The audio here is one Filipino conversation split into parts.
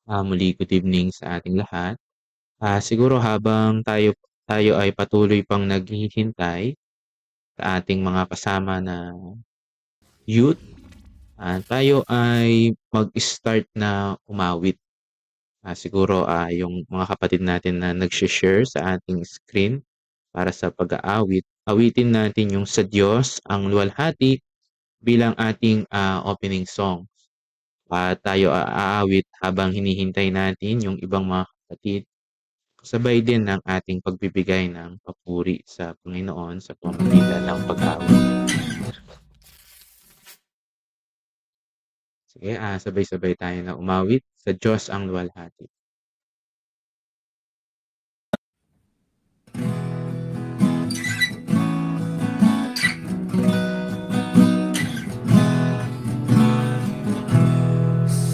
Muli good evening sa ating lahat. Siguro habang tayo tayo ay patuloy pang naghihintay sa ating mga kasama na youth, tayo ay mag-start na umawit. Siguro, yung mga kapatid natin na nagse-share sa ating screen para sa pag-aawit, awitin natin yung "Sa Diyos ang luwalhati" bilang ating, opening song. Tayo aawit habang hinihintay natin yung ibang mga kapatid. Kasabay din ng ating pagbibigay ng papuri sa Panginoon sa pamamagitan ng pag-awit. Sige, sabay-sabay tayo na umawit, "Sa Diyos ang luwalhati."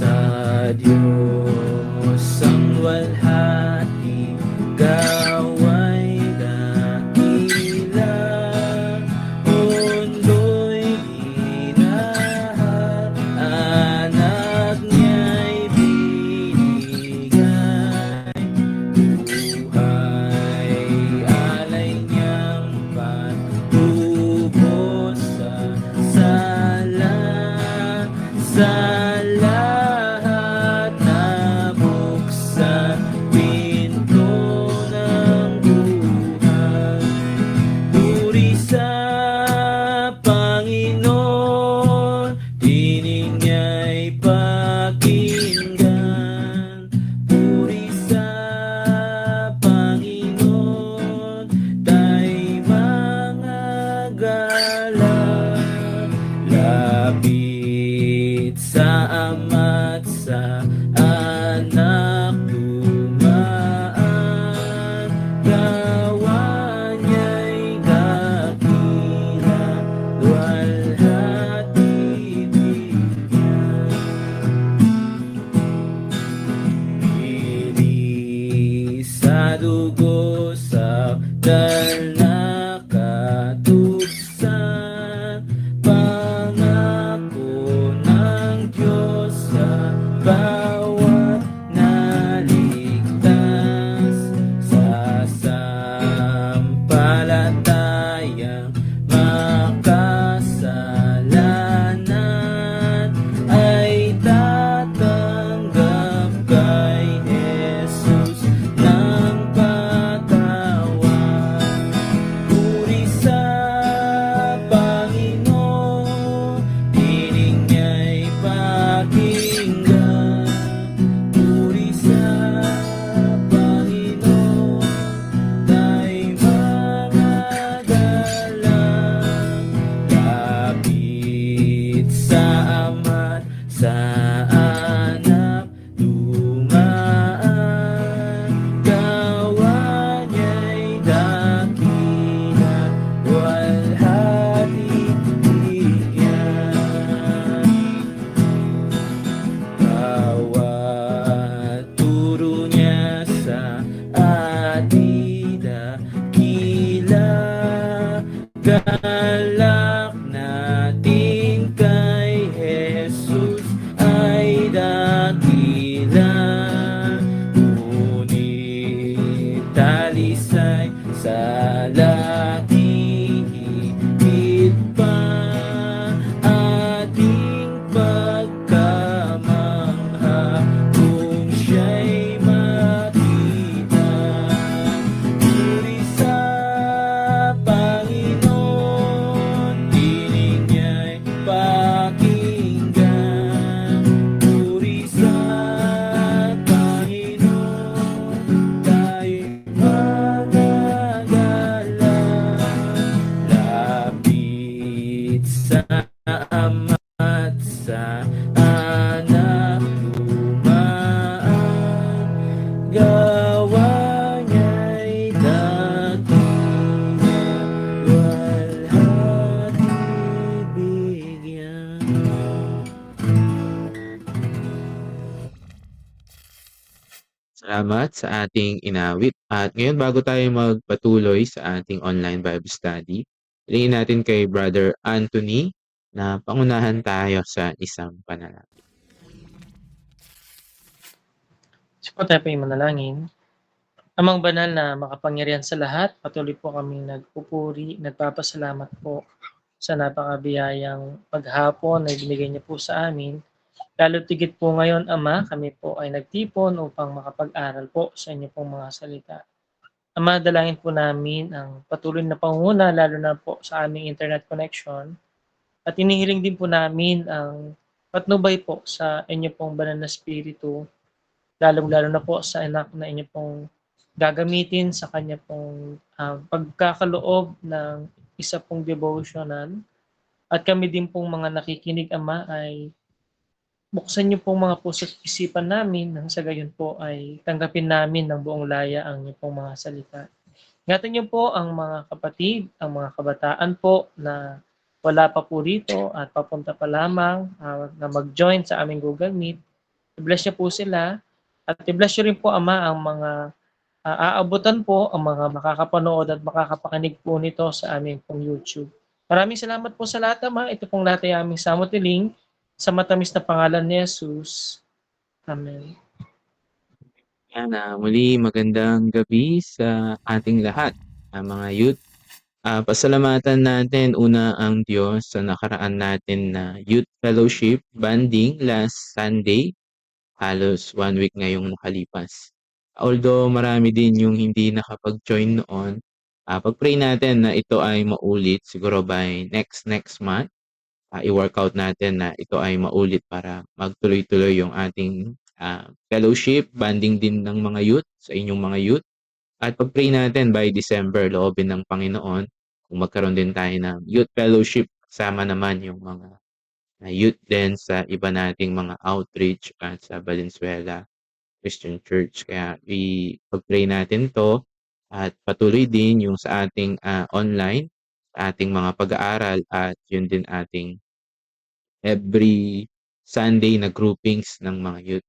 Sa Diyos ang luwalhati, gawa'y dakila, mundo'y ginahal, anak niya'y binigay, buhay alay niyang patubos sa sala, sa lahat na buksan pinto ng buhay. Puri sa Panginoon, tinig niya'y pakinggan. Puri sa Panginoon, tayo'y mga galak. Lapit sa Ama't sa Anak dumaan, gawa niya'y dakila, luwalhati bigyan. Bili sa dugo sa dal na katugsan, pangako ng Diyos sa bawat naligtas, sa sampalatayang makasalanan ay tatanggap kay Jesus ng patawad. Puri sa Panginoon, tinig niya'y pakinggan. Puri sa Panginoon, tayo'y mga galak. Lapit sa Ama't sa Anak dumaan, gawa niya'y dakila, luwalhati bigyan. Bawat turo niya sa atin dakila, galak natin kay Jesus ay dakila. Ngunit talisay sa laki, higit pa ating pagkamangha kung siya'y makita. Puri sa Panginoon, tinig niya'y pakinggan. Puri sa Panginoon, tayo'y mga galak. Lapit sa Ama't sa Anak dumaan, gawa niya'y dakila, luwalhati bigyan. Salamat sa ating inawit. At ngayon bago tayo magpatuloy sa ating online Bible study, hilingin natin kay Brother Anthony na pangunahan tayo sa isang panalangin. O tayo po'y manalangin. Amang banal na makapangyarihan sa lahat, patuloy po kaming nagpupuri, nagpapasalamat po sa napakabiyayang maghapon na ibinigay niyo po sa amin. Lalo't higit po ngayon, Ama, kami po ay nagtipon upang makapag-aral po sa inyo pong mga salita. Ama, dalangin po namin ang patuloy na pangunguna, lalo na po sa aming internet connection. At inihiling din po namin ang patnubay po sa inyo pong banal na spiritu, lalong-lalo na po sa anak na inyo pong gagamitin sa kanya pong pagkakaloob ng isa pong devotional. At kami din pong mga nakikinig, Ama, ay buksan niyo pong mga puso't isipan namin nang sa gayon po ay tanggapin namin ng buong laya ang inyong pong mga salita. Ingatan niyo po ang mga kapatid, ang mga kabataan po na wala pa po rito at papunta pa lamang na mag-join sa aming Google Meet. I-bless niyo po sila at i-bless niyo rin po, Ama, ang mga aabutan po, ang mga makakapanood at makakapakinig po nito sa aming pong YouTube. Maraming salamat po sa lahat, Ama. Ito pong lahat ay aming samutiling sa matamis na pangalan ni Jesus. Amen. Yan, muli magandang gabi sa ating lahat, mga youth. Pasalamatan natin una ang Diyos sa nakaraan natin na Youth Fellowship Banding last Sunday. Halos 1 week ngayong nakalipas. Although marami din yung hindi nakapag-join noon, pag-pray natin na ito ay maulit siguro by next month. I-workout natin na ito ay maulit para magtuloy-tuloy yung ating fellowship, banding din ng mga youth sa inyong mga youth. At pag-pray natin by December, loobin ng Panginoon, kung magkaroon din tayo ng youth fellowship, kasama naman yung mga youth din sa iba nating mga outreach at sa Valenzuela Christian Church. Kaya pag-pray natin to at patuloy din yung sa ating online, sa ating mga pag-aaral at yun din ating every Sunday na groupings ng mga youth.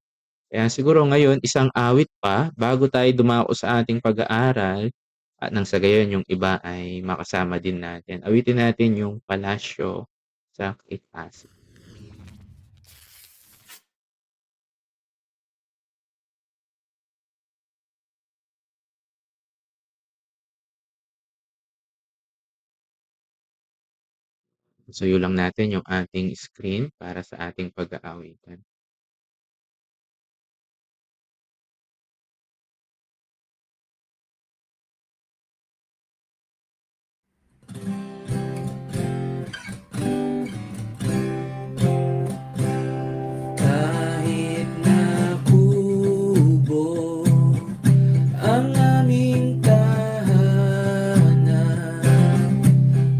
Kaya siguro ngayon, isang awit pa bago tayo dumako sa ating pag-aaral at nang sa gayon yung iba ay makasama din natin. Awitin natin yung Palasyo sa Pasig. Suyo lang natin yung ating screen para sa ating pag-aawitan. Kahit na kubo ang aming tahanan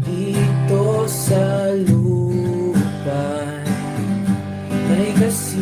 dito sa lupa, may kasi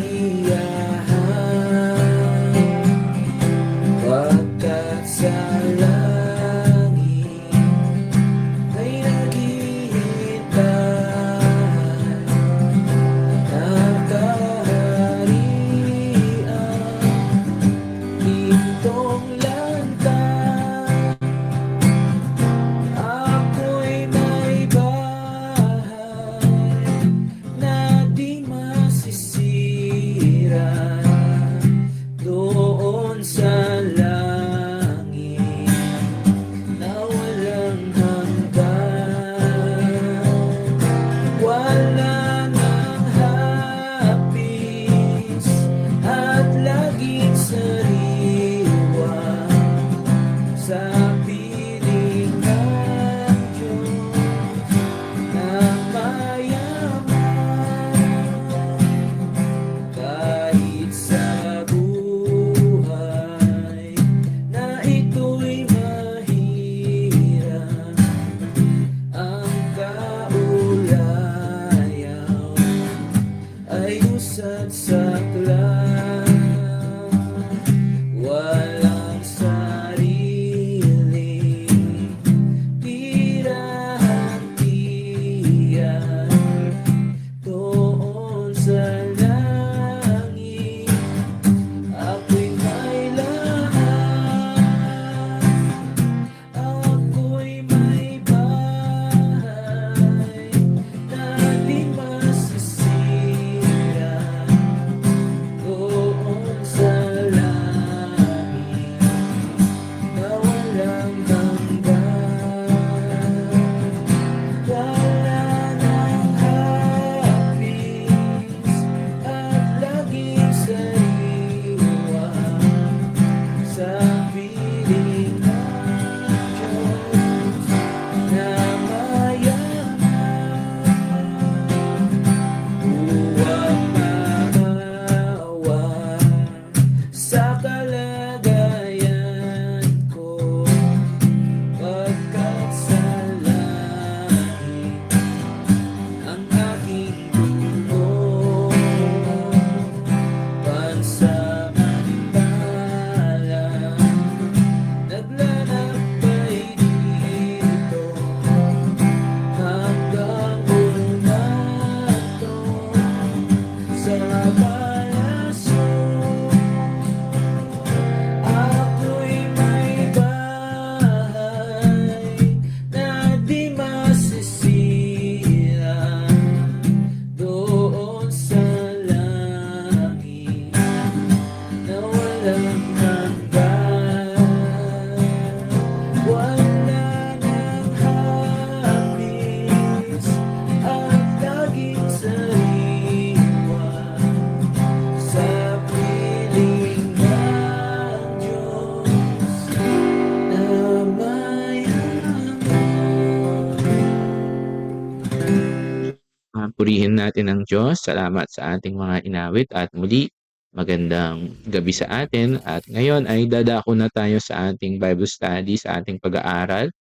natin ang Diyos. Salamat sa ating mga inawit at muli, magandang gabi sa atin. At ngayon ay dadako na tayo sa ating Bible study, sa ating pag-aaral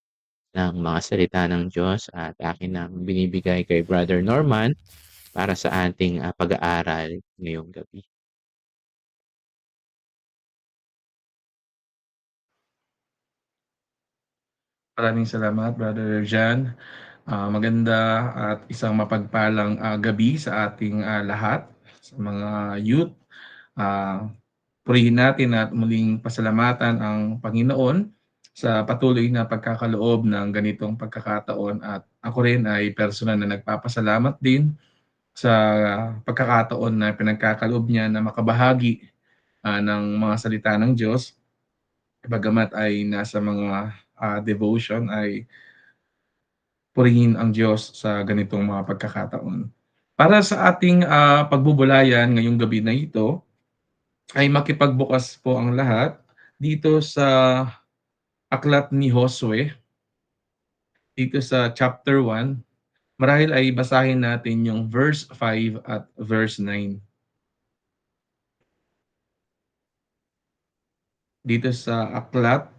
ng mga salita ng Diyos at akin nang binibigay kay Brother Norman para sa ating pag-aaral ngayong gabi. Maraming salamat, Brother Jan. Maganda at isang mapagpalang gabi sa ating lahat, sa mga youth. Purihin natin at muling pasalamatan ang Panginoon sa patuloy na pagkakaloob ng ganitong pagkakataon. At ako rin ay personal na nagpapasalamat din sa pagkakataon na pinagkakaloob niya na makabahagi ng mga salita ng Diyos. Bagamat ay nasa mga devotion ay purihin ang Diyos sa ganitong mga pagkakataon. Para sa ating pagbubulayan ngayong gabi na ito, ay makipagbukas po ang lahat dito sa aklat ni Josue, dito sa chapter 1. Marahil ay basahin natin yung verse 5 at verse 9. Dito sa aklat,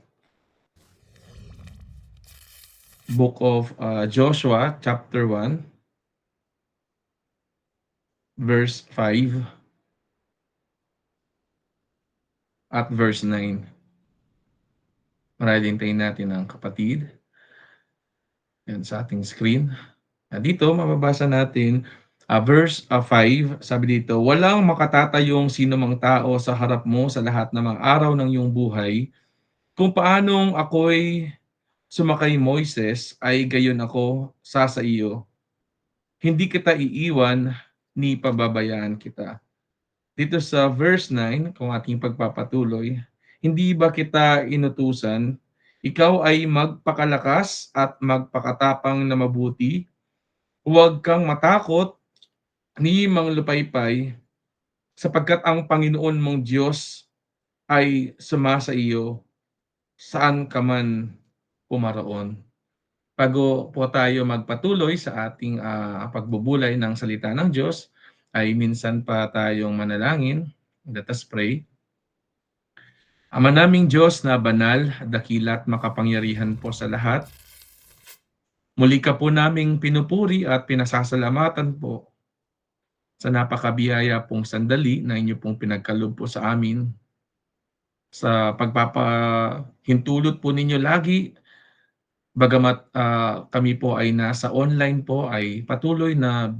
Book of Joshua, chapter 1, verse 5 at verse 9. Marahil hintayin natin ang kapatid. Yan sa ating screen. Dito, mababasa natin verse 5, sabi dito, walang makatatayong sino mang tao sa harap mo sa lahat ng mga araw ng iyong buhay. Kung paanong ako'y sumakay Moises, ay gayon ako sa iyo. Hindi kita iiwan, ni pababayaan kita. Dito sa verse 9, kung ating pagpapatuloy, hindi ba kita inutusan, ikaw ay magpakalakas at magpakatapang na mabuti, huwag kang matakot ni manglupaypay, sapagkat ang Panginoon mong Diyos ay sumasa iyo saan ka man pumaroon. Bago po tayo magpatuloy sa ating pagbubulay ng salita ng Diyos, ay minsan pa tayong manalangin. Let us pray. Ama naming Diyos na banal, dakila at makapangyarihan po sa lahat, muli ka po naming pinupuri at pinasasalamatan po sa napakabiyaya pong sandali na inyo pong pinagkaloob po sa amin. Sa pagpapahintulot po ninyo lagi, bagamat kami po ay nasa online po, ay patuloy na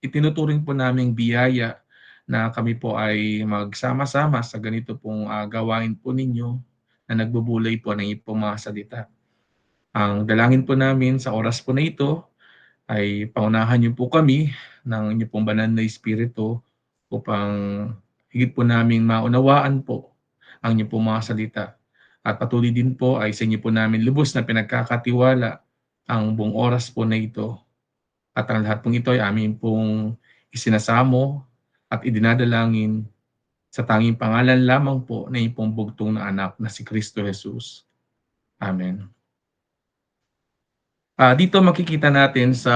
itinuturing po naming biyaya na kami po ay magsama-sama sa ganito pong gawain po ninyo na nagbubulay po ng ipong mga salita. Ang dalangin po namin sa oras po na ito ay paunahan niyo po kami ng inyong pong banal na Espiritu upang higit po naming maunawaan po ang inyong pong mga salita. At patuloy din po ay sa inyo po namin lubos na pinagkakatiwala ang buong oras po na ito. At ang lahat pong ito ay amin pong isinasamo at idinadalangin sa tanging pangalan lamang po na ipong bugtong na anak na si Kristo Jesus. Amen. Dito makikita natin sa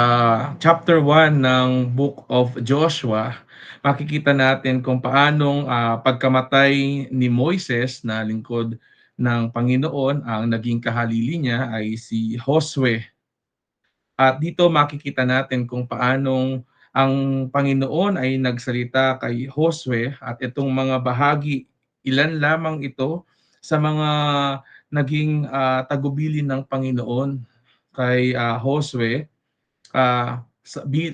chapter 1 ng Book of Joshua, makikita natin kung paanong pagkamatay ni Moises na lingkod ng Panginoon, ang naging kahalili niya ay si Josue. At dito makikita natin kung paanong ang Panginoon ay nagsalita kay Josue at itong mga bahagi, ilan lamang ito sa mga naging tagubilin ng Panginoon kay Josue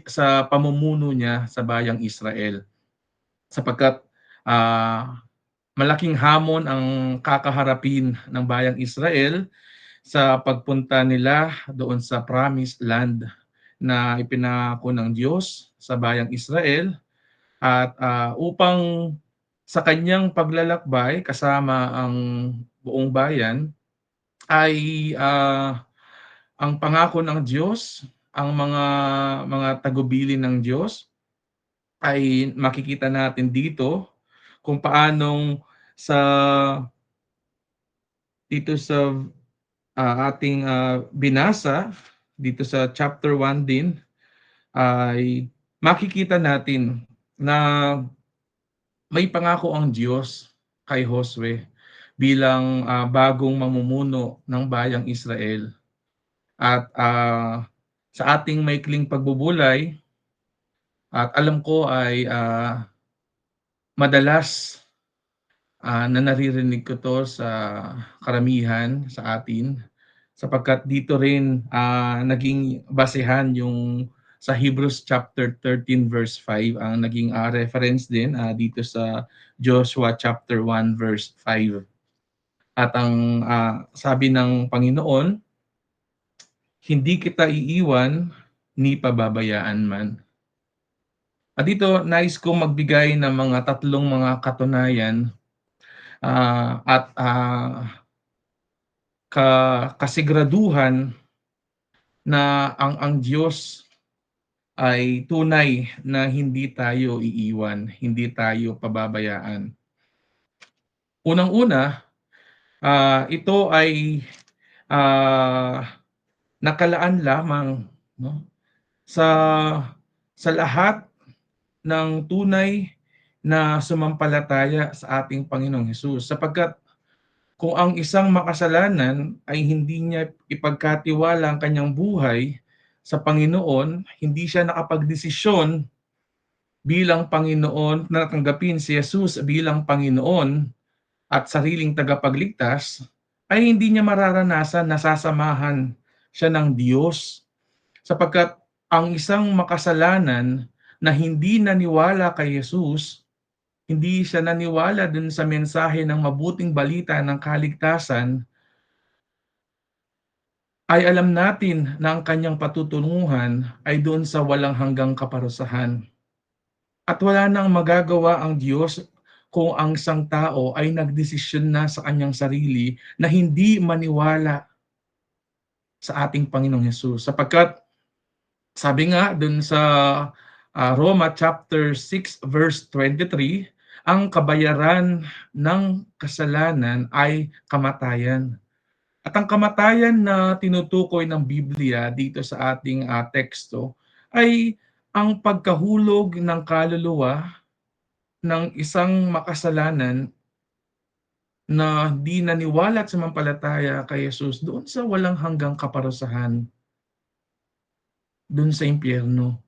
sa pamumuno niya sa bayang Israel. Sapagkat malaking hamon ang kakaharapin ng bayang Israel sa pagpunta nila doon sa promised land na ipinangako ng Diyos sa bayang Israel, at upang sa kanyang paglalakbay kasama ang buong bayan ay ang pangako ng Diyos, ang mga tagubilin ng Diyos ay makikita natin dito kung paanong dito sa ating binasa dito sa chapter 1 din ay makikita natin na may pangako ang Diyos kay Josue bilang bagong mamumuno ng bayang Israel. At sa ating maikling pagbubulay, at alam ko ay madalas na naririnig ko to sa karamihan sa atin, sapagkat dito rin naging basehan yung sa Hebrews chapter 13 verse 5 ang naging reference din dito sa Joshua chapter 1 verse 5. At ang sabi ng Panginoon, hindi kita iiwan ni pababayaan man. At dito nais kong magbigay ng mga tatlong mga katunayan at kasiguraduhan na ang Diyos ay tunay na hindi tayo iiwan, hindi tayo pababayaan. Unang-una, ito ay nakalaan lamang, no, sa lahat ng tunay na sumampalataya sa ating Panginoong Hesus, sapagkat kung ang isang makasalanan ay hindi niya ipagkatiwala ang kanyang buhay sa Panginoon, hindi siya nakapagdesisyon bilang Panginoon na tanggapin si Jesus bilang Panginoon at sariling tagapagligtas, ay hindi niya mararanasan na sasamahan siya ng Diyos. Sapagkat ang isang makasalanan na hindi naniwala kay Jesus, hindi siya naniwala dun sa mensahe ng mabuting balita ng kaligtasan, ay alam natin na ang kanyang patutunguhan ay doon sa walang hanggang kaparusahan. At wala nang magagawa ang Diyos kung ang isang tao ay nagdesisyon na sa kanyang sarili na hindi maniwala sa ating Panginoong Hesus. Sapagkat sabi nga doon sa Roma chapter 6 verse 23, ang kabayaran ng kasalanan ay kamatayan. At ang kamatayan na tinutukoy ng Biblia dito sa ating teksto ay ang pagkahulog ng kaluluwa ng isang makasalanan na di naniwala at sumampalataya kay Jesus doon sa walang hanggang kaparusahan, doon sa impyerno.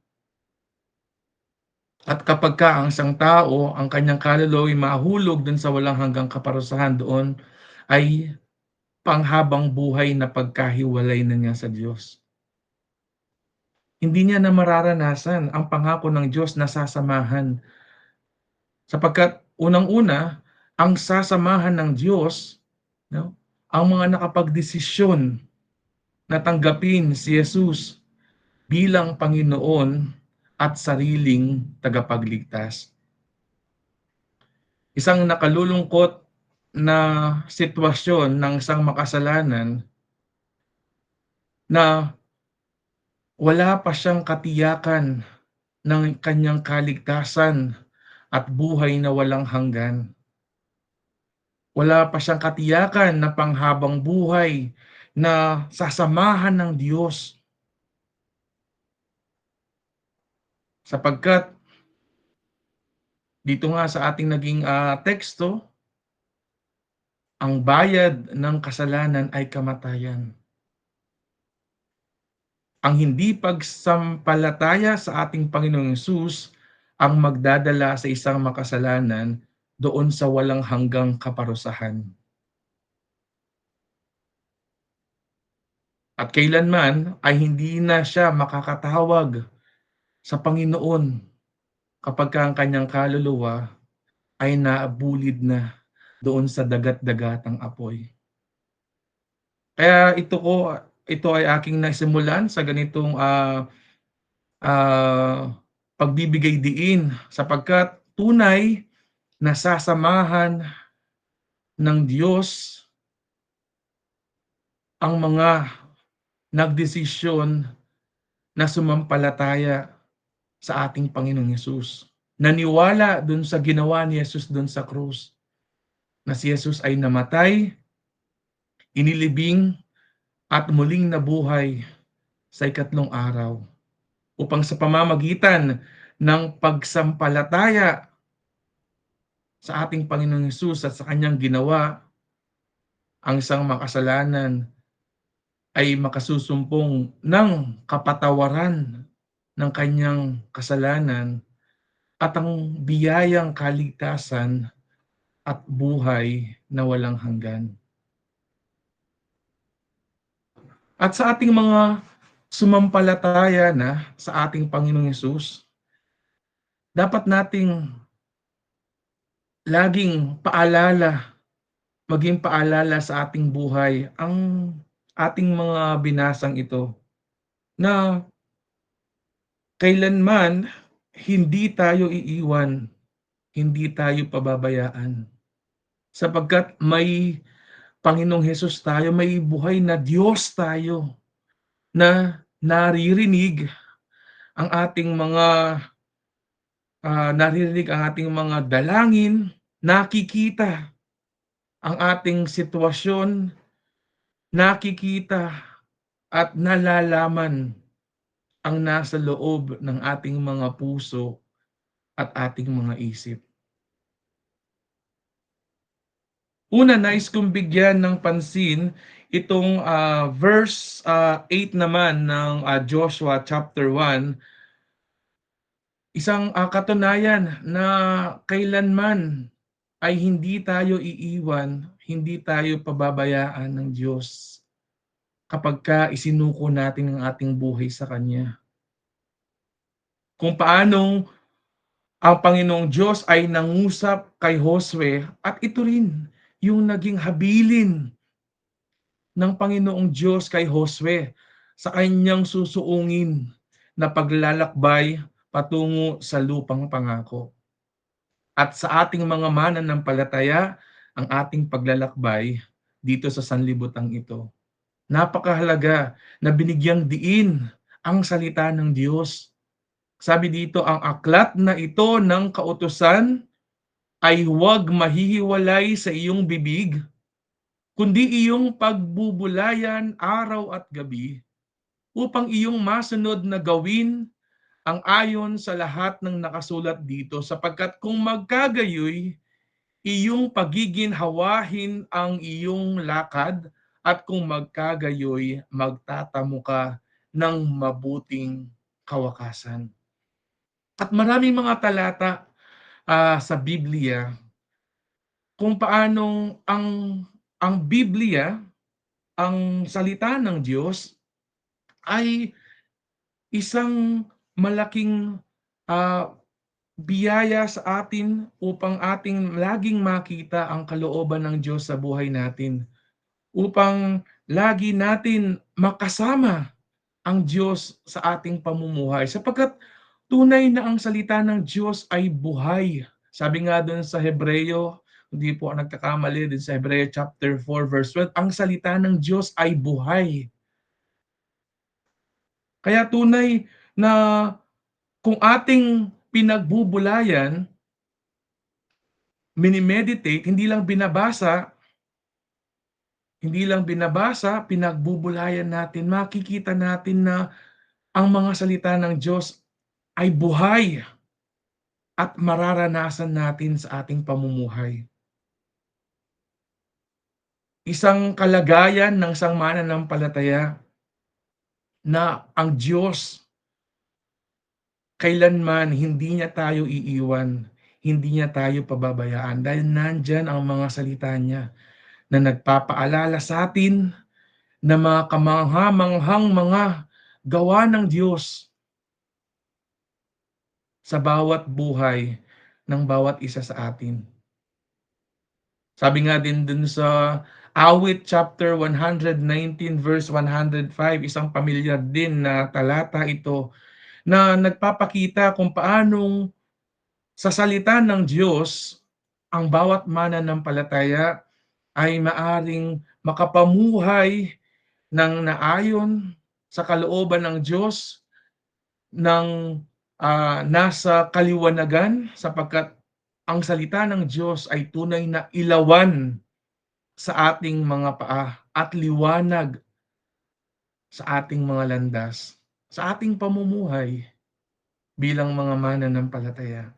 At kapag ang isang tao, ang kanyang kaluluwa ay mahulog doon sa walang hanggang kaparusahan, doon ay panghabang buhay na pagkahiwalay na niya sa Diyos. Hindi niya na mararanasan ang pangako ng Diyos na sasamahan. Sapagkat unang-una, ang sasamahan ng Diyos, no, ang mga nakapagdesisyon na tanggapin si Jesus bilang Panginoon at sariling tagapagligtas. Isang nakalulungkot na sitwasyon ng isang makasalanan na wala pa siyang katiyakan ng kanyang kaligtasan at buhay na walang hanggan. Wala pa siyang katiyakan na panghabang buhay na sasamahan ng Diyos. Sapagkat dito nga sa ating naging teksto, ang bayad ng kasalanan ay kamatayan. Ang hindi pagsampalataya sa ating Panginoong Hesus ang magdadala sa isang makasalanan doon sa walang hanggang kaparusahan. At kailanman ay hindi na siya makakatawag sa Panginoon kapag ang kanyang kaluluwa ay naabulid na doon sa dagat-dagatang apoy. Kaya ito ay aking nasimulan sa ganitong pagbibigay diin, sapagkat tunay na sasamahan ng Diyos ang mga nagdesisyon na sumampalataya sa ating Panginoong Hesus. Naniwala dun sa ginawa ni Jesus dun sa krus, na si Jesus ay namatay, inilibing, at muling nabuhay sa ikatlong araw, upang sa pamamagitan ng pagsampalataya sa ating Panginoong Hesus at sa kanyang ginawa, ang isang makasalanan ay makasusumpong ng kapatawaran ng kanyang kasalanan at ang biyayang kaligtasan at buhay na walang hanggan. At sa ating mga sumampalataya na sa ating Panginoong Hesus, dapat nating laging maging paalala sa ating buhay ang ating mga binasang ito na kailanman hindi tayo iiwan, hindi tayo pababayaan. Sapagkat may Panginoong Hesus tayo, may buhay na Diyos tayo na naririnig ang ating mga naririnig ang ating mga dalangin, nakikita ang ating sitwasyon, nakikita at nalalaman ang nasa loob ng ating mga puso at ating mga isip. Una, nais kong bigyan ng pansin itong verse 8 naman ng Joshua chapter 1, isang katunayan na kailanman ay hindi tayo iiwan, hindi tayo pababayaan ng Diyos kapagka isinuko natin ang ating buhay sa Kanya. Kung paanong ang Panginoong Diyos ay nangusap kay Josue at ito rin yung naging habilin ng Panginoong Diyos kay Josue sa kanyang susuungin na paglalakbay patungo sa lupang pangako. At sa ating mga mananampalataya, ang ating paglalakbay dito sa sanlibutan ito. Napakahalaga na binigyang diin ang salita ng Diyos. Sabi dito, ang aklat na ito ng kautusan ay huwag mahihiwalay sa iyong bibig, kundi iyong pagbubulayan araw at gabi, upang iyong masunod na gawin ang ayon sa lahat ng nakasulat dito, sapagkat kung magkagayoy, iyong pagiginhawahin ang iyong lakad, at kung magkagayoy, magtatamo ka ng mabuting kawakasan. At maraming mga talata sa Biblia kung paanong ang Biblia, ang salita ng Diyos, ay isang malaking biyaya sa atin upang ating laging makita ang kalooban ng Diyos sa buhay natin. Upang lagi natin makasama ang Diyos sa ating pamumuhay. Sapagkat tunay na ang salita ng Diyos ay buhay. Sabi nga doon sa Hebreo, hindi po ako nagkakamali din sa Hebreo chapter 4 verse 12, ang salita ng Diyos ay buhay. Kaya tunay na kung ating pinagbubulayan, minimeditate, hindi lang binabasa, pinagbubulayan natin, makikita natin na ang mga salita ng Diyos ay buhay at mararanasan natin sa ating pamumuhay. Isang kalagayan ng isang mananampalataya na ang Diyos kailanman hindi niya tayo iiwan, hindi niya tayo pababayaan dahil nandyan ang mga salita niya na nagpapaalala sa atin na mga kamangha-manghang mga gawa ng Diyos sa bawat buhay ng bawat isa sa atin. Sabi nga din dun sa Awit chapter 119 verse 105, isang pamilyar din na talata ito na nagpapakita kung paanong sa salita ng Diyos ang bawat mananampalataya ay maaring makapamuhay ng naayon sa kalooban ng Diyos, ng nasa kaliwanagan, sapagkat ang salita ng Diyos ay tunay na ilawan sa ating mga paa at liwanag sa ating mga landas, sa ating pamumuhay. bilang mga mananampalataya.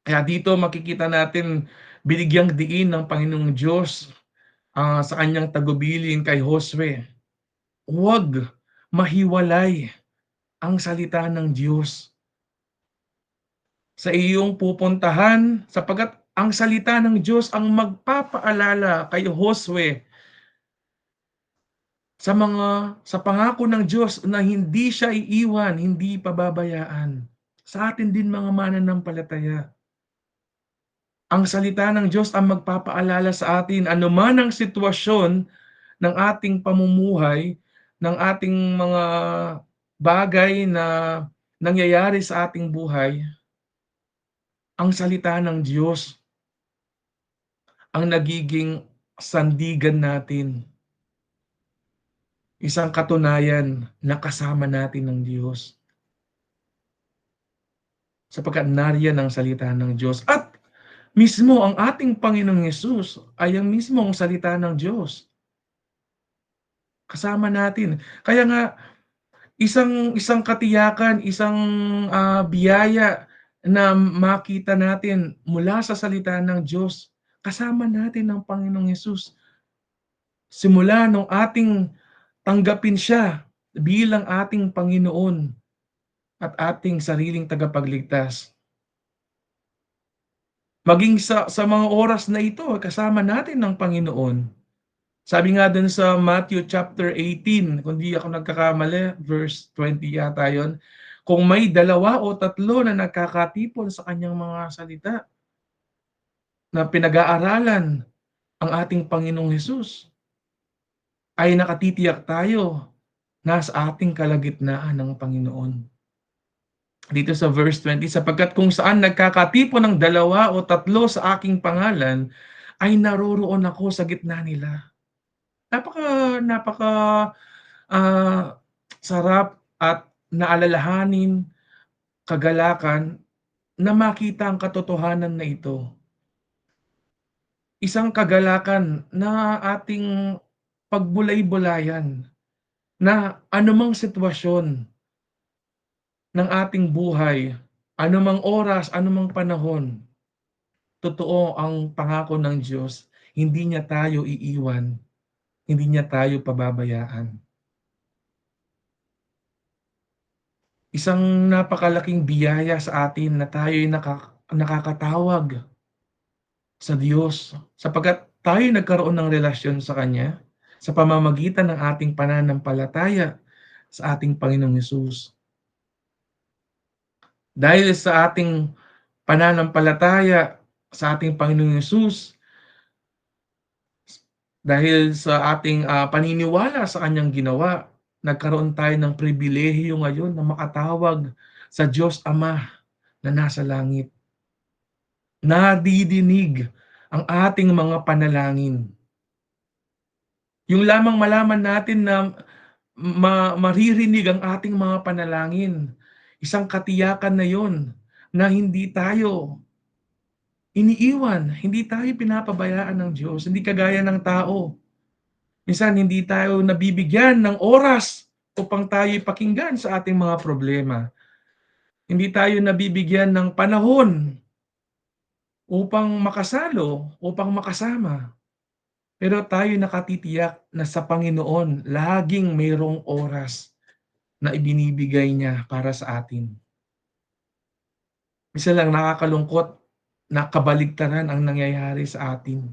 Kaya dito makikita natin binigyang diin ng Panginoong Diyos sa kanyang tagubilin kay Josue. Huwag mahiwalay ang salita ng Diyos sa iyong pupuntahan sapagkat ang salita ng Diyos ang magpapaalala kay Josue sa pangako ng Diyos na hindi siya iiwan, hindi pababayaan. Sa atin din mga mananampalataya. Ang salita ng Diyos ang magpapaalala sa atin anuman ang sitwasyon ng ating pamumuhay, ng ating mga bagay na nangyayari sa ating buhay, ang salita ng Diyos ang nagiging sandigan natin. Isang katunayan na kasama natin ng Diyos. Sapagkat nariyan ang salita ng Diyos. At mismo ang ating Panginoong Hesus ay ang mismong salita ng Diyos. Kasama natin. Kaya nga, isang katiyakan, isang biyaya na makita natin mula sa salita ng Diyos. Kasama natin ang Panginoong Hesus. Simula nung ating tanggapin siya bilang ating Panginoon at ating sariling tagapagligtas. Maging sa mga oras na ito, kasama natin ng Panginoon. Sabi nga dun sa Matthew chapter 18, kung di ako nagkakamali, verse 20 yata yun, kung may 2 o 3 na nagkakatipon sa kanyang mga salita na pinag-aaralan ang ating Panginoong Hesus, ay nakatitiyak tayo na sa ating kalagitnaan ng Panginoon. Dito sa verse 20, sapagkat kung saan nagkakatipon ng 2 o 3 sa aking pangalan, ay naroroon ako sa gitna nila. Napaka sarap at naalalahanin, kagalakan na makita ang katotohanan na ito. Isang kagalakan na ating pagbulay-bulayan na anumang sitwasyon ng ating buhay, anumang oras, anumang panahon, totoo ang pangako ng Diyos, hindi niya tayo iiwan, hindi niya tayo pababayaan. Isang napakalaking biyaya sa atin na tayo'y nakakatawag sa Diyos sapagkat tayo nagkaroon ng relasyon sa Kanya sa pamamagitan ng ating pananampalataya sa ating Panginoong Hesus. Dahil sa ating pananampalataya sa ating Panginoong Hesus, dahil sa ating paniniwala sa Kanyang ginawa, nagkaroon tayo ng pribilehiyo ngayon na makatawag sa Diyos Ama na nasa langit. Nadidinig ang ating mga panalangin. Yung lamang malaman natin na maririnig ang ating mga panalangin, isang katiyakan na yon na hindi tayo iniiwan, hindi tayo pinapabayaan ng Diyos, hindi kagaya ng tao. Minsan hindi tayo nabibigyan ng oras upang tayo pakinggan sa ating mga problema. Hindi tayo nabibigyan ng panahon upang makasalo, upang makasama. Pero tayo nakatitiyak na sa Panginoon, laging mayroong oras na ibinibigay niya para sa atin. Minsan lang nakakalungkot na kabaligtaran ang nangyayari sa atin.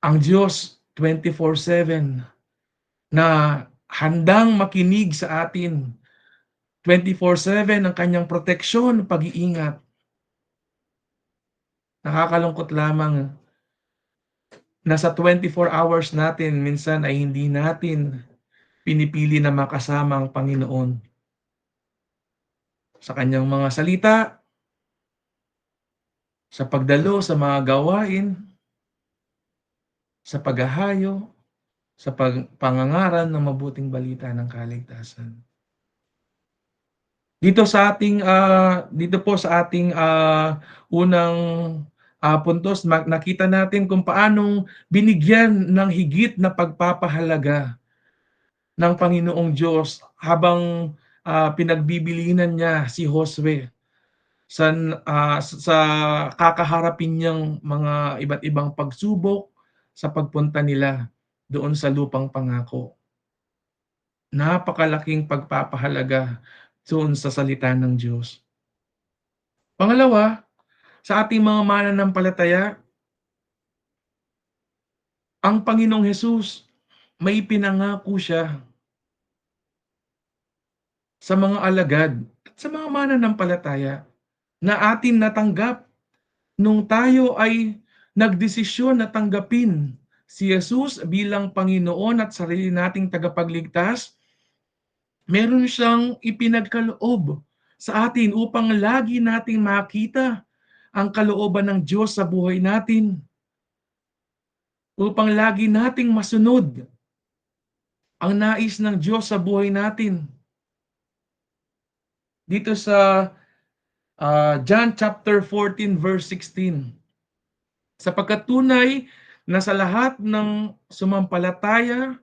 Ang Diyos 24/7 na handang makinig sa atin. 24/7 ang kanyang proteksyon, pag-iingat. Nakakalungkot lamang na sa 24 hours natin, minsan ay hindi natin pinipili na makasama ang Panginoon. Sa kanyang mga salita, sa pagdalo sa mga gawain, sa paghahayo, sa pangangaral ng mabuting balita ng kaligtasan. Dito po sa ating unang puntos, nakita natin kung paanong binigyan ng higit na pagpapahalaga ng Panginoong Diyos habang pinagbibilinan niya si Josue sa kakaharapin niyang mga iba't ibang pagsubok sa pagpunta nila doon sa lupang pangako. Napakalaking pagpapahalaga doon sa salita ng Diyos. Pangalawa, sa ating mga mananampalataya, ang Panginoong Hesus, may pinangako siya sa mga alagad at sa mga mananampalataya na atin natanggap nung tayo ay nagdesisyon na tanggapin si Jesus bilang Panginoon at sarili nating tagapagligtas. Meron siyang ipinagkaloob sa atin upang lagi nating makita ang kalooban ng Diyos sa buhay natin. Upang lagi nating masunod ang nais ng Diyos sa buhay natin. Dito sa John chapter 14 verse 16. Sapagkat tunay na sa lahat ng sumampalataya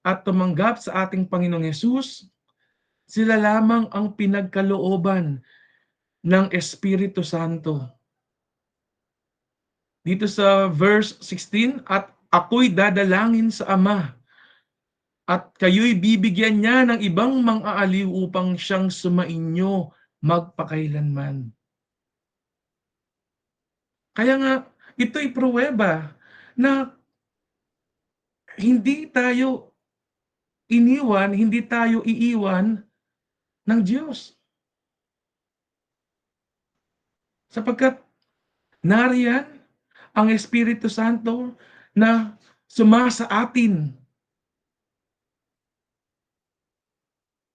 at tumanggap sa ating Panginoong Hesus, sila lamang ang pinagkalooban ng Espiritu Santo. Dito sa verse 16, at ako'y dadalangin sa Ama, at kayo'y bibigyan niya ng ibang mang-aaliw upang siyang sumainyo magpakailanman. Kaya nga, ito'y pruweba na hindi tayo iniwan, hindi tayo iiwan ng Diyos. Sapagkat nariyan ang Espiritu Santo na sumasa atin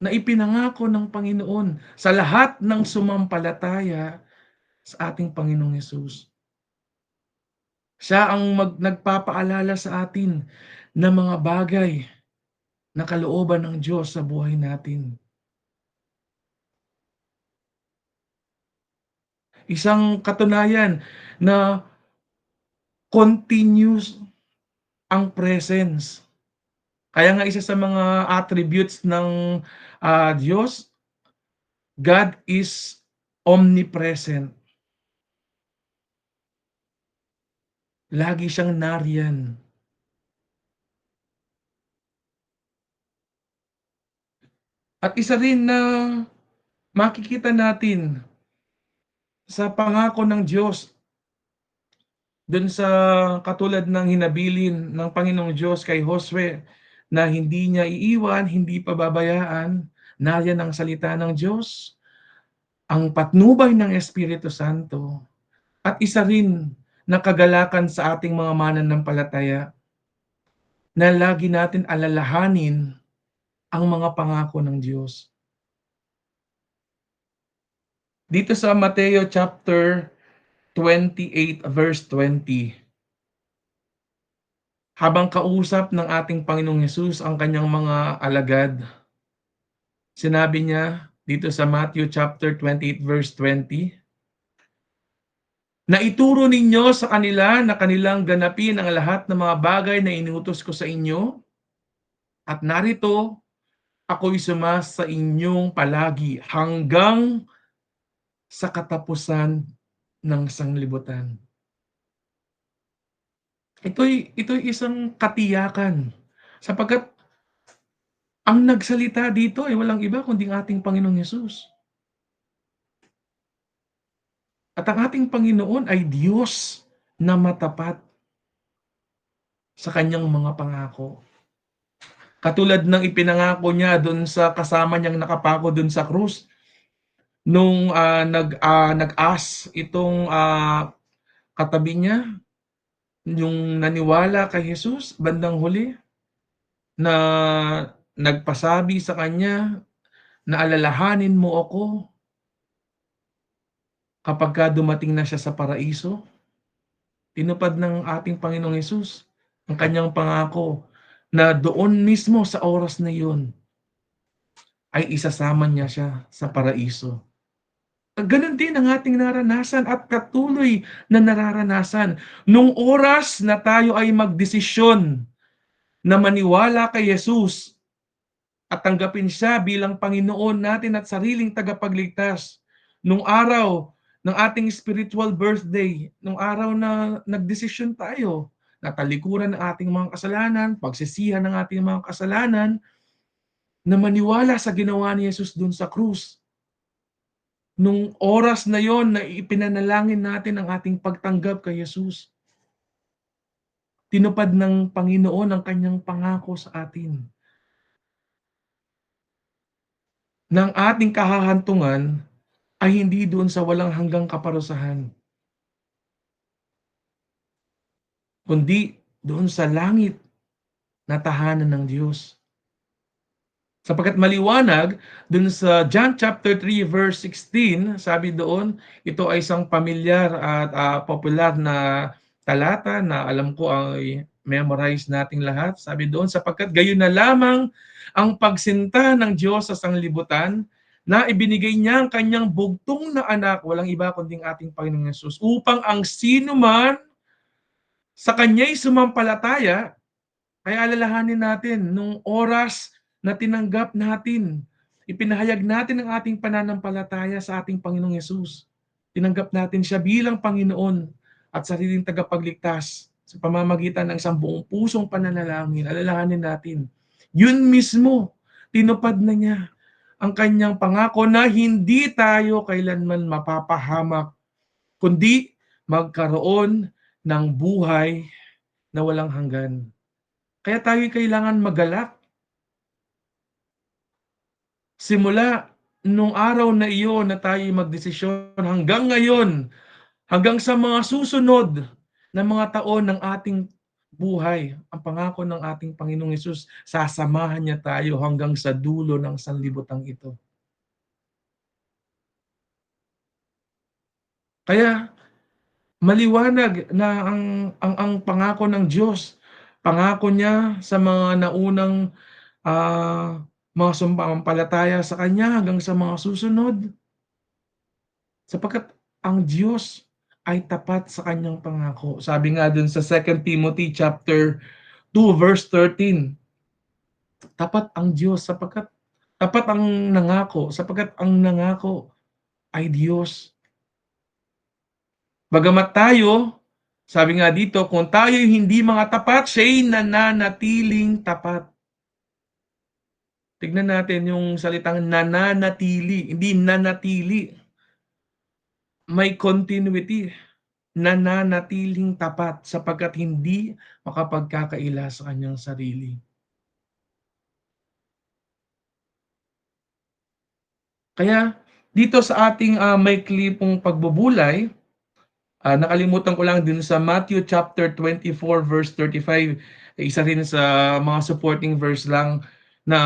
na ipinangako ng Panginoon sa lahat ng sumampalataya sa ating Panginoong Hesus. Siya ang nagpapaalala sa atin ng mga bagay na kalooban ng Diyos sa buhay natin. Isang katunayan na continuous ang presence. Kaya nga isa sa mga attributes ng Diyos, God is omnipresent. Lagi siyang nariyan. At isa rin na makikita natin sa pangako ng Diyos dun sa katulad ng hinabilin ng Panginoong Diyos kay Josue na hindi niya iiwan, hindi pababayaan, nariyan ang salita ng Diyos, ang patnubay ng Espiritu Santo, at isa rin na kagalakan sa ating mga mananampalataya na lagi natin alalahanin ang mga pangako ng Diyos. Dito sa Mateo chapter 28 verse 20, habang kausap ng ating Panginoong Hesus ang kanyang mga alagad, sinabi niya dito sa Matthew chapter 28 verse 20, na ituro ninyo sa kanila na kanilang ganapin ang lahat ng mga bagay na inutos ko sa inyo, at narito, ako'y sumasa inyong palagi hanggang sa katapusan ng sanglibutan. Ito'y isang katiyakan, sapagkat ang nagsalita dito ay walang iba kundi ang ating Panginoong Hesus. At ang ating Panginoon ay Diyos na matapat sa kanyang mga pangako. Katulad ng ipinangako niya doon sa kasama niyang nakapako doon sa krus, nung nag-as itong katabi niya, yung naniwala kay Jesus bandang huli, na nagpasabi sa kanya na alalahanin mo ako kapag dumating na siya sa paraiso. Tinupad ng ating Panginoong Hesus ang kanyang pangako na doon mismo sa oras na yun ay isasama niya siya sa paraiso. Ganon din ang ating naranasan at patuloy na nararanasan. Nung oras na tayo ay magdesisyon na maniwala kay Jesus at tanggapin siya bilang Panginoon natin at sariling tagapagligtas. Nung araw ng ating spiritual birthday, nung araw na nagdesisyon tayo na talikuran ng ating mga kasalanan, pagsisihan ng ating mga kasalanan, na maniwala sa ginawa ni Jesus dun sa krus. Nung oras na yon na ipinanalangin natin ang ating pagtanggap kay Jesus, tinupad ng Panginoon ang kanyang pangako sa atin. Na ang ating kahahantungan ay hindi doon sa walang hanggang kaparusahan, kundi doon sa langit na tahanan ng Diyos. Sapagkat maliwanag dun sa John chapter 3 verse 16, sabi doon, ito ay isang pamilyar at popular na talata na alam ko ay memorize nating lahat. Sabi doon, sapagkat gayon na lamang ang pagsinta ng Diyos sa sanglibutan na ibinigay niya ang kanyang bugtong na anak, walang iba kundi ating Panginoong Yesus, upang ang sino man sa kanya'y sumampalataya ay alalahanin natin nung oras na tinanggap natin, ipinahayag natin ang ating pananampalataya sa ating Panginoong Yesus. Tinanggap natin siya bilang Panginoon at sariling tagapagligtas sa pamamagitan ng isang buong pusong pananalangin. Alalahanin natin, yun mismo, tinupad na niya ang kanyang pangako na hindi tayo kailanman mapapahamak, kundi magkaroon ng buhay na walang hanggan. Kaya tayo kailangan magalak. Simula nung araw na iyon na tayo magdesisyon hanggang ngayon, hanggang sa mga susunod na mga taon ng ating buhay, ang pangako ng ating Panginoong Hesus, sasamahan niya tayo hanggang sa dulo ng sanlibutan ito. Kaya maliwanag na ang pangako ng Diyos, pangako niya sa mga naunang mga sumampalataya sa Kanya hanggang sa mga susunod. Sapagkat ang Diyos ay tapat sa Kanyang pangako. Sabi nga dun sa 2 Timothy chapter 2 verse 13, tapat ang Diyos sapagkat tapat ang nangako, sapagkat ang nangako ay Diyos. Bagamat tayo, sabi nga dito, kung tayo hindi mga tapat, siya'y nananatiling tapat. Tignan natin yung salitang nananatili, hindi nanatili. May continuity, nananatiling tapat sapagkat hindi makapagkakaila sa kanyang sarili. Kaya dito sa ating maikli pong pagbubulay, nakalimutan ko lang din sa Matthew chapter 24 verse 35, isa rin sa mga supporting verse lang na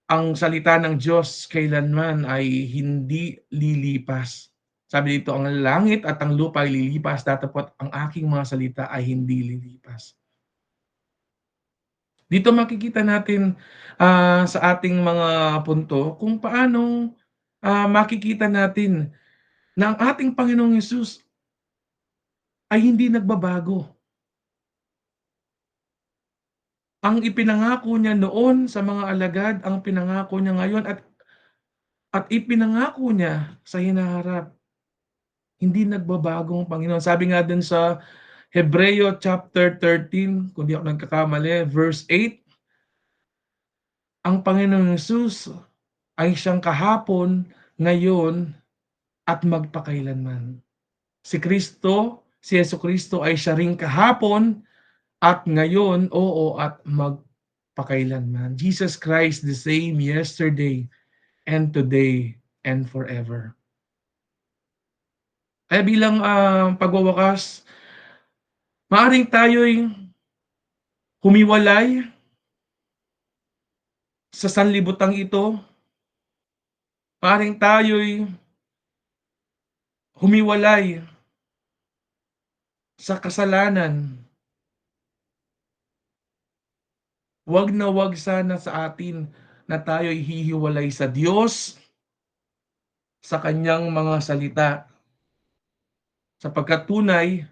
ang salita ng Diyos kailanman ay hindi lilipas. Sabi dito, ang langit at ang lupa ay lilipas, datapot ang aking mga salita ay hindi lilipas. Dito makikita natin sa ating mga punto kung paano makikita natin na ang ating Panginoong Hesus ay hindi nagbabago. Ang ipinangako niya noon sa mga alagad, ang pinangako niya ngayon at ipinangako niya sa hinaharap. Hindi nagbabago ang Panginoon. Sabi nga din sa Hebreo chapter 13, kung di ako nagkakamali, verse 8, ang Panginoong Hesus ay siyang kahapon, ngayon, at magpakailanman. Si Kristo, si Jesucristo ay siya ring kahapon, at ngayon, oo, at magpakailanman. Jesus Christ the same yesterday and today and forever. Kaya bilang pagwawakas, maaring tayo'y humiwalay sa sanlibutang ito. Maaring tayo'y humiwalay sa kasalanan. Wag na wag sana sa atin na tayo'y hihiwalay sa Diyos, sa Kanyang mga salita. Sapagkat tunay,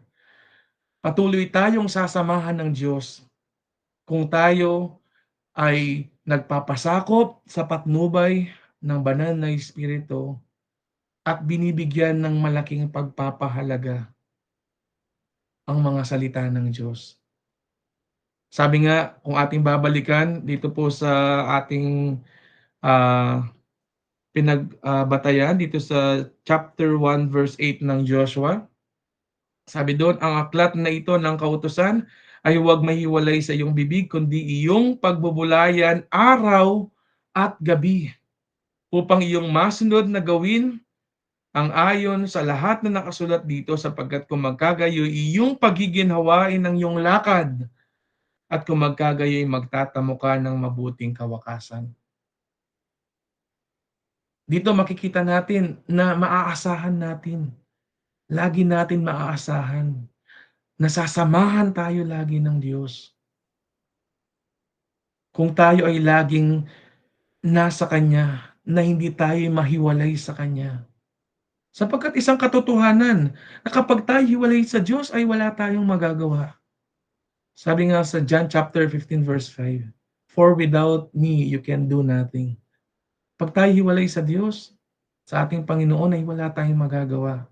patuloy tayong sasamahan ng Diyos kung tayo ay nagpapasakop sa patnubay ng banal na Espiritu at binibigyan ng malaking pagpapahalaga ang mga salita ng Diyos. Sabi nga, kung ating babalikan dito po sa ating pinagbatayan dito sa chapter 1 verse 8 ng Joshua, sabi doon, ang aklat na ito ng kautusan ay huwag mahiwalay sa iyong bibig, kundi iyong pagbubulayan araw at gabi, upang iyong masunod na gawin ang ayon sa lahat na nakasulat dito, sapagkat kung magkagayoy iyong pagiginhawain ng iyong lakad, at kung magkagayoy magtatamo ka ng mabuting kawakasan. Dito makikita natin na maaasahan natin. Lagi natin maaasahan. Nasasamahan tayo lagi ng Diyos. Kung tayo ay laging nasa Kanya, na hindi tayo mahiwalay sa Kanya. Sapagkat isang katotohanan, na kapag tayo hiwalay sa Diyos ay wala tayong magagawa. Sabi nga sa John chapter 15 verse 5, "For without me you can do nothing." Pag tayo hiwalay sa Diyos, sa ating Panginoon ay wala tayong magagawa.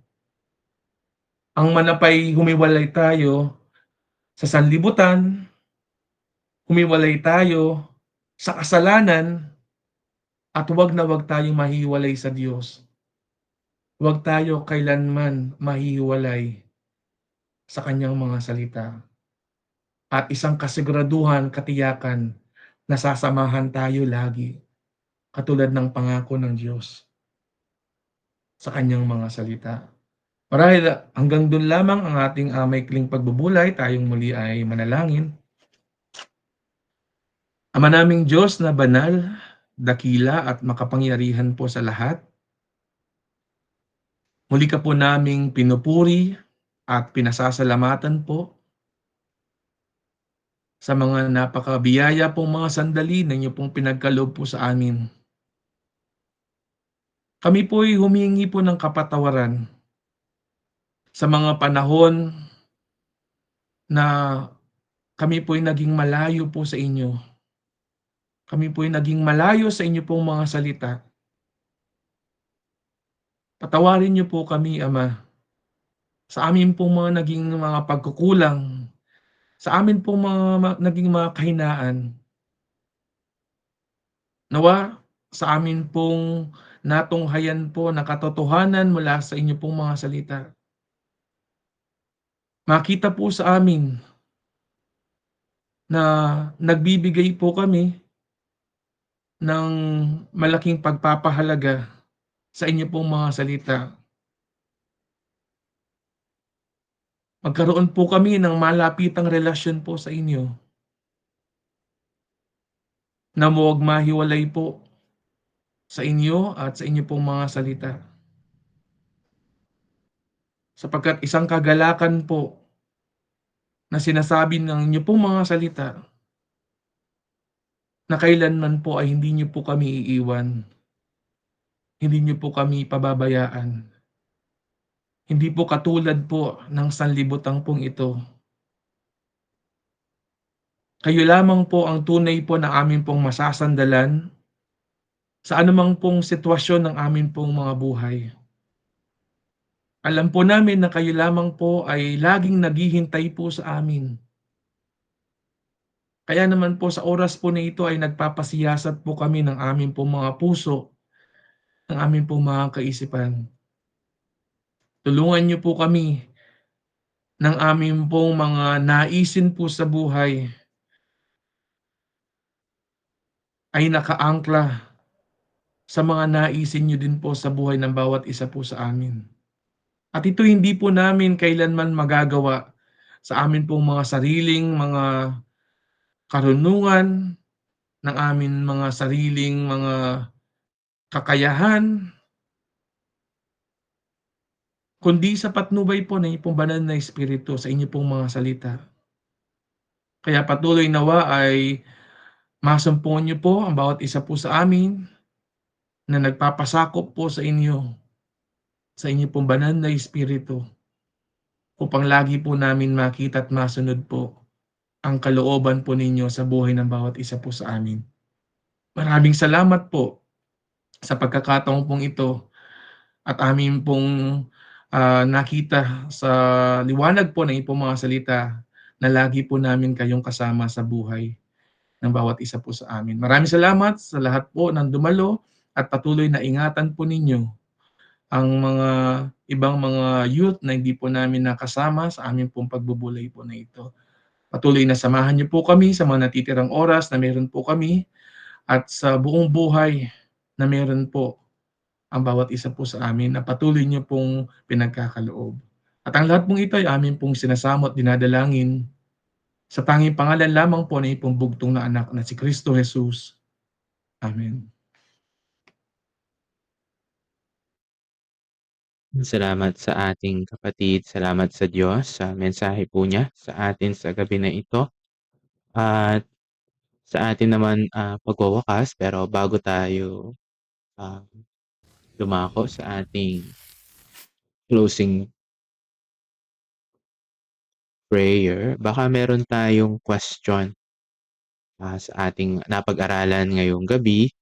Ang manapay humiwalay tayo sa sanlibutan, humiwalay tayo sa kasalanan, at huwag na huwag tayong mahiwalay sa Diyos. Huwag tayo kailanman mahiwalay sa Kanyang mga salita. At isang kasiguraduhan, katiyakan, nasasamahan tayo lagi, katulad ng pangako ng Diyos sa Kanyang mga salita. Marahil hanggang doon lamang ang ating maikling pagbubulay. Tayong muli ay manalangin. Ama naming Diyos na banal, dakila at makapangyarihan po sa lahat, muli ka po naming pinupuri at pinasasalamatan po sa mga napakabiyaya pong mga sandali na inyo pong pinagkaloob po sa amin. Kami po'y humingi po ng kapatawaran sa mga panahon na kami po'y naging malayo po sa inyo. Kami po'y naging malayo sa inyo pong mga salita. Patawarin niyo po kami, Ama, sa amin pong mga naging mga pagkukulang, sa amin pong mga naging mga kahinaan. Nawa sa amin pong natunghayan po na katotohanan mula sa inyo pong mga salita. Makita po sa amin na nagbibigay po kami ng malaking pagpapahalaga sa inyo pong mga salita. Magkaroon po kami ng malapitang relasyon po sa inyo, na huwag mahiwalay po sa inyo at sa inyo pong mga salita. Sapagkat isang kagalakan po na sinasabi ng inyo pong mga salita, na kailanman po ay hindi niyo po kami iiwan, hindi niyo po kami pababayaan. Hindi po katulad po ng sanlibutan pong ito. Kayo lamang po ang tunay po na amin pong masasandalan sa anumang pong sitwasyon ng amin pong mga buhay. Alam po namin na kayo lamang po ay laging naghihintay po sa amin. Kaya naman po sa oras po na ito ay nagpapasiyasat po kami ng amin pong mga puso, ng amin pong mga kaisipan. Tulungan niyo po kami ng amin pong mga naisin po sa buhay ay nakaangkla sa mga naisin niyo din po sa buhay ng bawat isa po sa amin. At ito hindi po namin kailanman magagawa sa amin pong mga sariling mga karunungan, ng amin mga sariling mga kakayahan, kundi sa patnubay po ng inyong banal na Espiritu sa inyo pong mga salita. Kaya patuloy nawa ay masumpong niyo po ang bawat isa po sa amin na nagpapasakop po sa inyo, sa inyo pong banal na Espiritu, upang lagi po namin makita at masunod po ang kalooban po ninyo sa buhay ng bawat isa po sa amin. Maraming salamat po sa pagkakataon pong ito at amin pong nakita sa liwanag po ng iyong mga salita na lagi po namin kayong kasama sa buhay ng bawat isa po sa amin. Maraming salamat sa lahat po ng dumalo at patuloy na ingatan po ninyo ang mga ibang mga youth na hindi po namin nakasama sa amin pong pagbubulay po na ito. Patuloy na samahan niyo po kami sa mga natitirang oras na meron po kami at sa buong buhay na meron po ang bawat isa po sa amin na patuloy niyo pong pinagkakaloob. At ang lahat pong ito ay amin pong sinasamo at dinadalangin sa tanging pangalan lamang po ng ipong bugtong na anak na si Kristo Jesus. Amen. Salamat sa ating kapatid, salamat sa Diyos sa mensahe po niya sa atin sa gabi na ito. At sa atin naman, pagwawakas, pero bago tayo dumako sa ating closing prayer, baka meron tayong question sa ating napag-aralan ngayong gabi.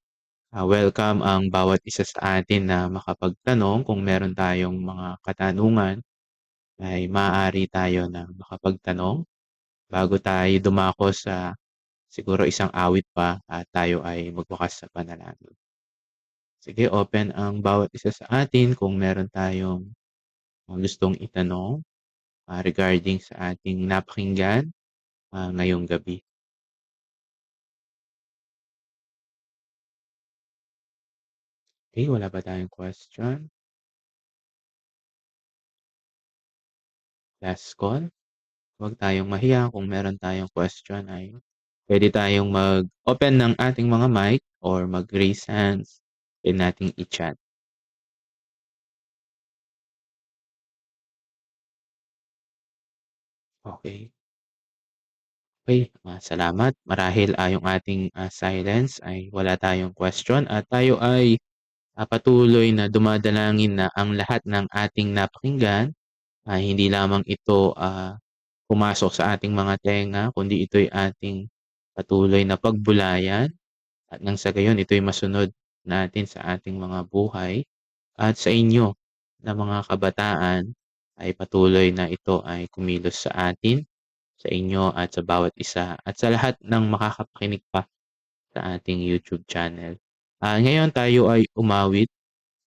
Welcome ang bawat isa sa atin na makapagtanong. Kung meron tayong mga katanungan, ay maaari tayo na makapagtanong bago tayo dumako sa siguro isang awit pa at tayo ay magwakas sa panalangin. Sige, open ang bawat isa sa atin kung meron tayong gustong itanong regarding sa ating napakinggan ngayong gabi. Okay, wala ba tayong question? Last call. Huwag tayong mahiya kung meron tayong question ay pwede tayong mag-open ng ating mga mic or mag-raise hands. Pwede nating i-chat. Okay. Okay, salamat. Marahil yung ating silence ay wala tayong question at tayo ay patuloy na dumadalangin na ang lahat ng ating napakinggan ay hindi lamang ito pumasok sa ating mga tenga, kundi ito'y ating patuloy na pagbulayan at nang sa gayon ito'y masunod natin sa ating mga buhay at sa inyo na mga kabataan ay patuloy na ito ay kumilos sa atin, sa inyo at sa bawat isa at sa lahat ng makakapakinig pa sa ating YouTube channel. Ngayon tayo ay umawit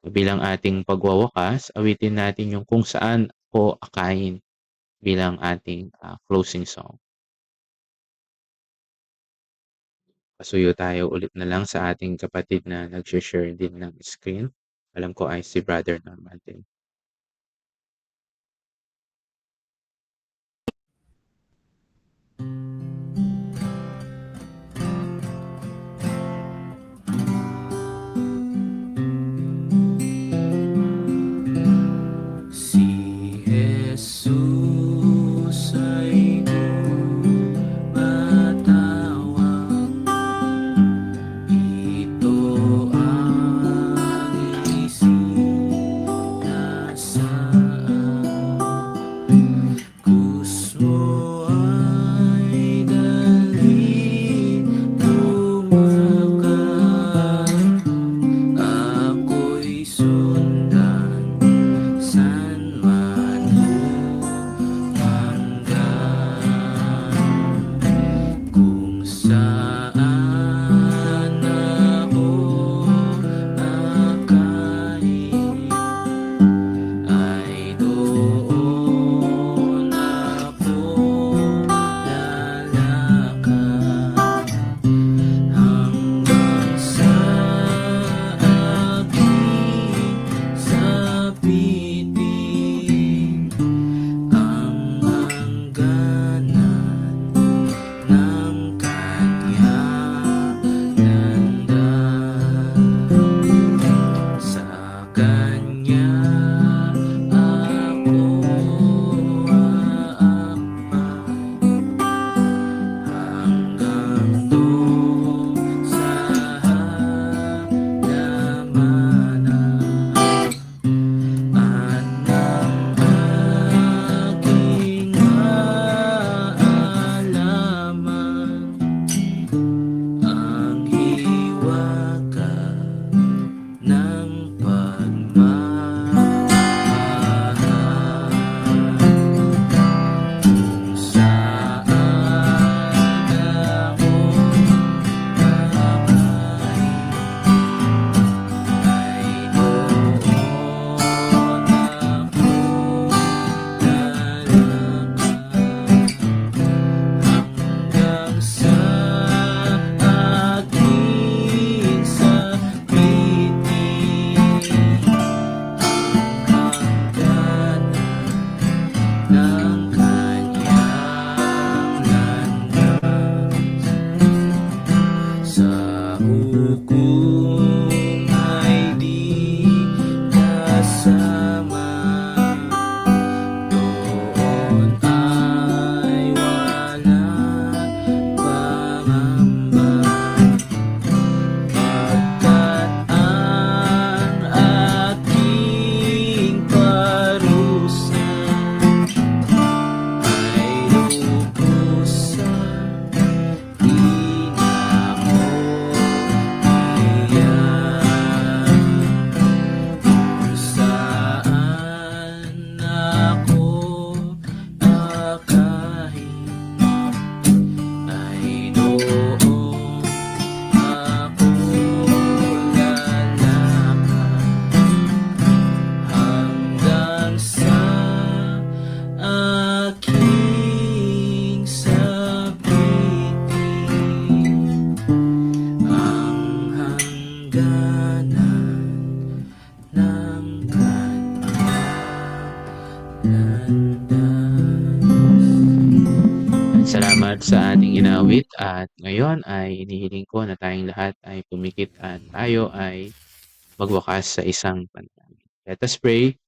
bilang ating pagwawakas. Awitin natin yung Kung Saan Ko Akayin bilang ating closing song. Pasuyo tayo ulit na lang sa ating kapatid na nag-share din ng screen. Alam ko ay si Brother Norman din. Si Jesus ay tumatawag. Ito ang isip na Salamat sa ating inawit at ngayon ay inihiling ko na tayong lahat ay pumikit at tayo ay magwakas sa isang panalangin. Let us pray.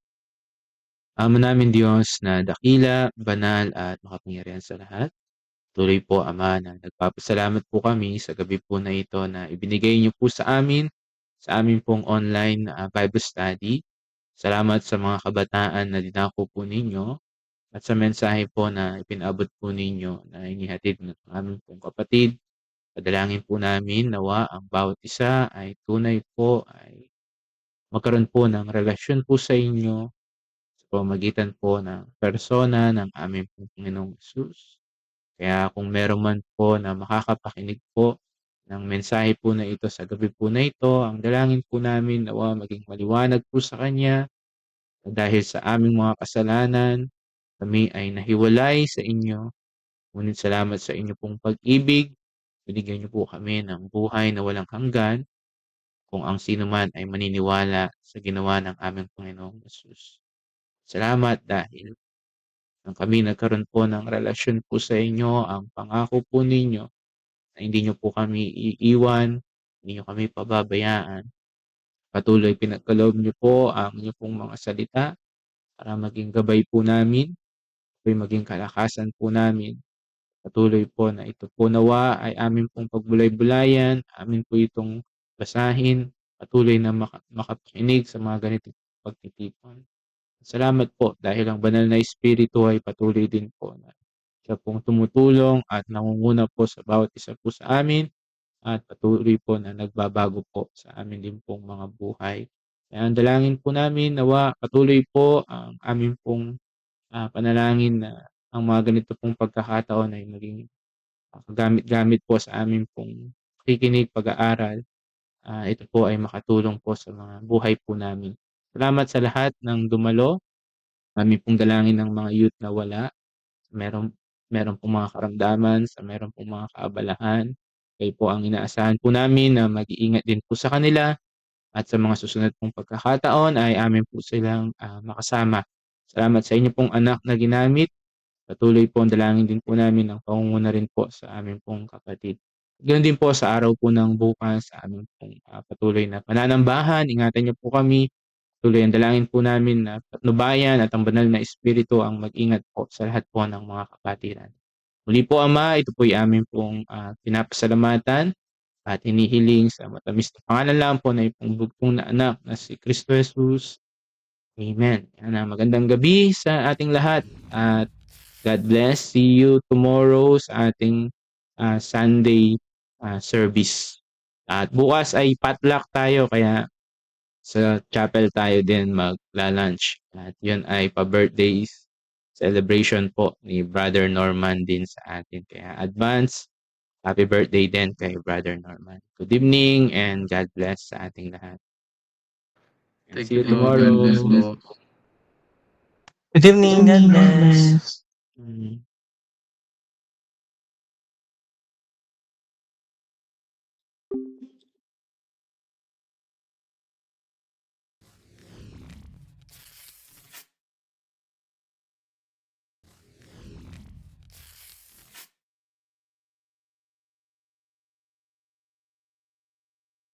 Ama namin Diyos na dakila, banal at makapangyarihan sa lahat. Tuloy po Ama na nagpapasalamat po kami sa gabi po na ito na ibinigay niyo po sa amin pong online Bible study. Salamat sa mga kabataan na dinako po ninyo at sa mensahe po na ipinabot po ninyo na inihatid ng aming pong kapatid. Padalangin po namin nawa ang bawat isa ay tunay po ay magkaroon po ng relasyon po sa inyo sa pamamagitan po ng persona ng aming pong Panginoong Hesus. Kaya kung meron man po na makakapakinig po ng mensahe po na ito sa gabi po na ito, ang dalangin po namin nawa maging maliwanag po sa kanya na dahil sa aming mga kasalanan, kami ay nahiwalay sa inyo. Ngunit salamat sa inyo pong pag-ibig. Binigyan niyo po kami ng buhay na walang hanggan kung ang sino man ay maniniwala sa ginawa ng aming Panginoong Hesus. Salamat dahil nang kami nagkaroon po ng relasyon po sa inyo, ang pangako po ninyo na hindi niyo po kami iiwan, hindi niyo kami pababayaan. Patuloy pinagkaloob niyo po ang inyong pong mga salita para maging gabay po namin, maging kalakasan po namin. Patuloy po na ito po nawa ay amin pong pagbulay-bulayan, amin po itong basahin, patuloy na makapakinig sa mga ganitong pagtitipon. Salamat po dahil ang banal na Espiritu ay patuloy din po na siya pong tumutulong at nangunguna po sa bawat isa po sa amin at patuloy po na nagbabago po sa amin din pong mga buhay. Kaya ang dalangin po namin nawa patuloy po ang amin pong panalangin na ang mga ganito pong pagkakataon ay maging gamit-gamit po sa amin pong pakikinig, pag-aaral. Ito po ay makatulong po sa mga buhay po namin. Salamat sa lahat ng dumalo. Kami pong dalangin ng mga youth na wala. Meron meron pong mga karamdaman, meron pong mga kaabalahan. Kayo po ang inaasahan po namin na mag-iingat din po sa kanila at sa mga susunod pong pagkakataon ay amin po silang makasama. Salamat sa inyo pong anak na ginamit. Patuloy po ang dalangin din po namin ng pangunguna rin po sa aming pong kapatid. Ganoon din po sa araw po ng bukas sa aming pong patuloy na pananambahan. Ingatan niyo po kami. Patuloy ang dalangin po namin na patnubayan at ang banal na Espiritu ang mag-ingat po sa lahat po ng mga kapatiran. Muli po Ama, ito po ay amin pong pinapasalamatan at hinihiling sa matamis na pangalan lang po na ipong bugtong na anak na si Kristo Jesus. Amen. Magandang gabi sa ating lahat at God bless. See you tomorrow sa ating Sunday service. At bukas ay potluck tayo kaya sa chapel tayo din magla-lunch. At yun ay pa-birthdays celebration po ni Brother Norman din sa atin. Kaya advance, happy birthday din kay Brother Norman. Good evening and God bless sa ating lahat. And Thank see you you po. tomorrow. God bless po. Good evening, God bless. Mm.